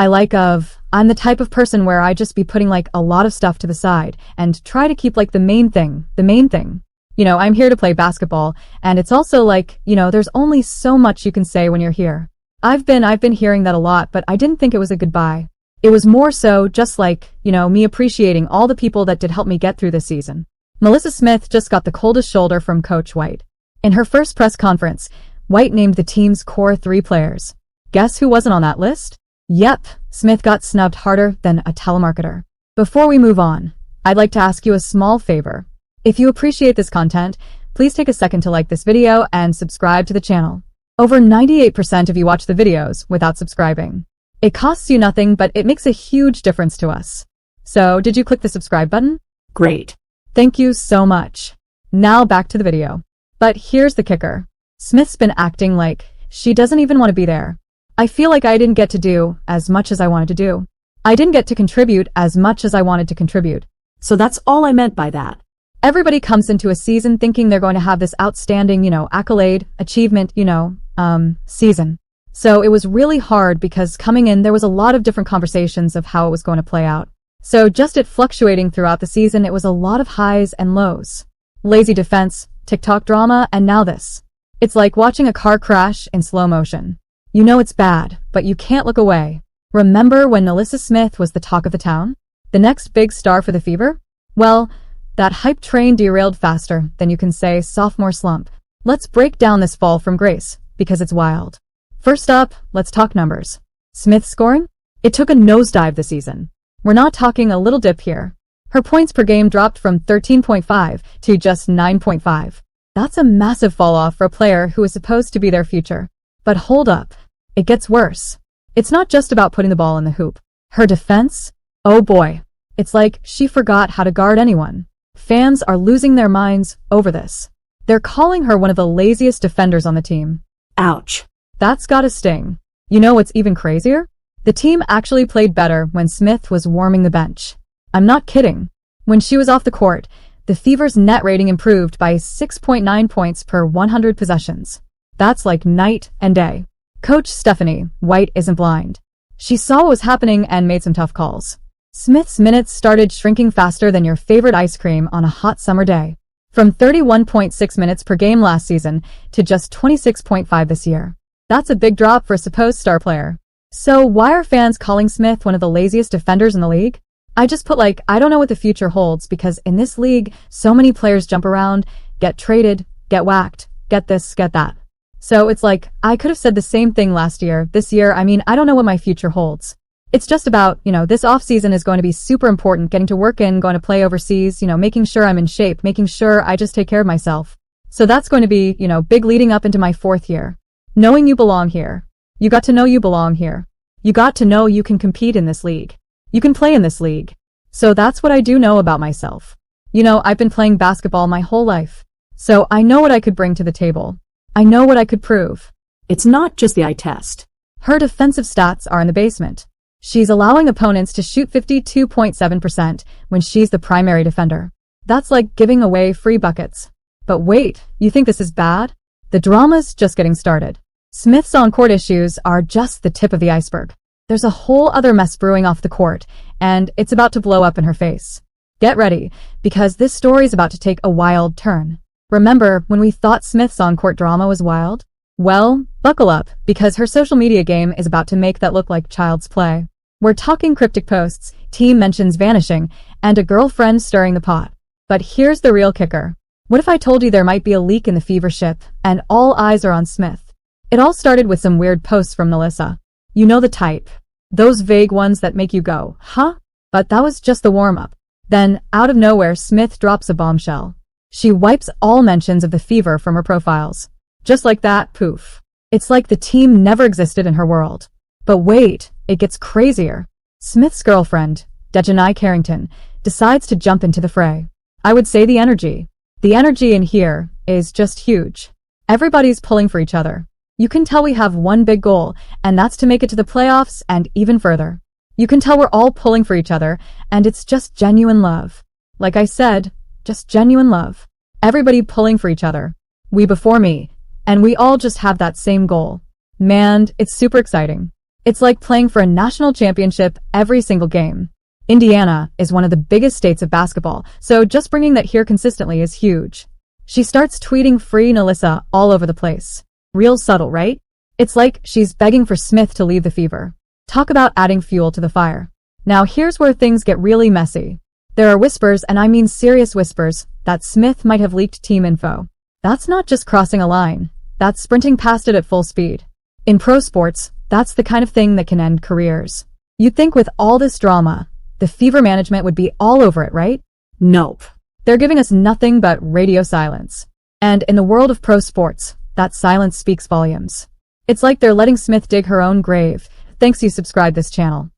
I'm the type of person where I just be putting like a lot of stuff to the side and try to keep like the main thing. I'm here to play basketball, and it's also like, there's only so much you can say when you're here. I've been hearing that a lot, but I didn't think it was a goodbye. It was more so just like, me appreciating all the people that did help me get through this season. Melissa Smith just got the coldest shoulder from Coach White. In her first press conference, White named the team's core 3 players. Guess who wasn't on that list? Yep, Smith got snubbed harder than a telemarketer. Before we move on, I'd like to ask you a small favor. If you appreciate this content, please take a second to like this video and subscribe to the channel. Over 98% of you watch the videos without subscribing. It costs you nothing, but it makes a huge difference to us. So, did you click the subscribe button? Great. Thank you so much. Now back to the video. But here's the kicker. Smith's been acting like she doesn't even want to be there. I feel like I didn't get to do as much as I wanted to do. I didn't get to contribute as much as I wanted to contribute. So that's all I meant by that. Everybody comes into a season thinking they're going to have this outstanding, accolade, achievement, season. So it was really hard because coming in, there was a lot of different conversations of how it was going to play out. So just it fluctuating throughout the season, it was a lot of highs and lows. Lazy defense, TikTok drama, and now this. It's like watching a car crash in slow motion. You know it's bad, but you can't look away. Remember when Melissa Smith was the talk of the town? The next big star for the Fever? Well, that hype train derailed faster than you can say sophomore slump. Let's break down this fall from grace, because it's wild. First up, let's talk numbers. Smith's scoring? It took a nosedive this season. We're not talking a little dip here. Her points per game dropped from 13.5 to just 9.5. That's a massive fall off for a player who is supposed to be their future. But hold up. It gets worse. It's not just about putting the ball in the hoop. Her defense? Oh boy. It's like she forgot how to guard anyone. Fans are losing their minds over this. They're calling her one of the laziest defenders on the team. Ouch. That's gotta sting. You know what's even crazier? The team actually played better when Smith was warming the bench. I'm not kidding. When she was off the court, the Fever's net rating improved by 6.9 points per 100 possessions. That's like night and day. Coach Stephanie White isn't blind. She saw what was happening and made some tough calls. Smith's minutes started shrinking faster than your favorite ice cream on a hot summer day. From 31.6 minutes per game last season to just 26.5 this year. That's a big drop for a supposed star player. So why are fans calling Smith one of the laziest defenders in the league? I just put I don't know what the future holds because in this league, so many players jump around, get traded, get whacked, get this, get that. So it's like, I could have said the same thing last year. This year, I don't know what my future holds. It's just about, this off season is going to be super important, getting to work in, going to play overseas, making sure I'm in shape, making sure I just take care of myself. So that's going to be, big leading up into my 4th year. Knowing you belong here. You got to know you belong here. You got to know you can compete in this league. You can play in this league. So that's what I do know about myself. I've been playing basketball my whole life. So I know what I could bring to the table. I know what I could prove. It's not just the eye test. Her defensive stats are in the basement. She's allowing opponents to shoot 52.7% when she's the primary defender. That's like giving away free buckets. But wait, you think this is bad? The drama's just getting started. Smith's on-court issues are just the tip of the iceberg. There's a whole other mess brewing off the court, and it's about to blow up in her face. Get ready, because this story's about to take a wild turn. Remember when we thought Smith's on-court drama was wild? Well, buckle up, because her social media game is about to make that look like child's play. We're talking cryptic posts, team mentions vanishing, and a girlfriend stirring the pot. But here's the real kicker. What if I told you there might be a leak in the Fever ship, and all eyes are on Smith? It all started with some weird posts from Melissa. You know the type. Those vague ones that make you go, huh? But that was just the warm-up. Then, out of nowhere, Smith drops a bombshell. She wipes all mentions of the Fever from her profiles. Just like that, poof. It's like the team never existed in her world. But wait, it gets crazier. Smith's girlfriend, Dejanai Carrington, decides to jump into the fray. I would say the energy. The energy in here is just huge. Everybody's pulling for each other. You can tell we have one big goal, and that's to make it to the playoffs and even further. You can tell we're all pulling for each other, and it's just genuine love. Like I said, just genuine love. Everybody pulling for each other. We before me. And we all just have that same goal. Man, it's super exciting. It's like playing for a national championship every single game. Indiana is one of the biggest states of basketball, so just bringing that here consistently is huge. She starts tweeting free Nalissa all over the place. Real subtle, right? It's like she's begging for Smith to leave the Fever. Talk about adding fuel to the fire. Now here's where things get really messy. There are whispers, and I mean serious whispers, that Smith might have leaked team info. That's not just crossing a line. That's sprinting past it at full speed. In pro sports, that's the kind of thing that can end careers. You'd think with all this drama, the Fever management would be all over it, right? Nope. They're giving us nothing but radio silence. And in the world of pro sports, that silence speaks volumes. It's like they're letting Smith dig her own grave. Thanks you subscribe this channel.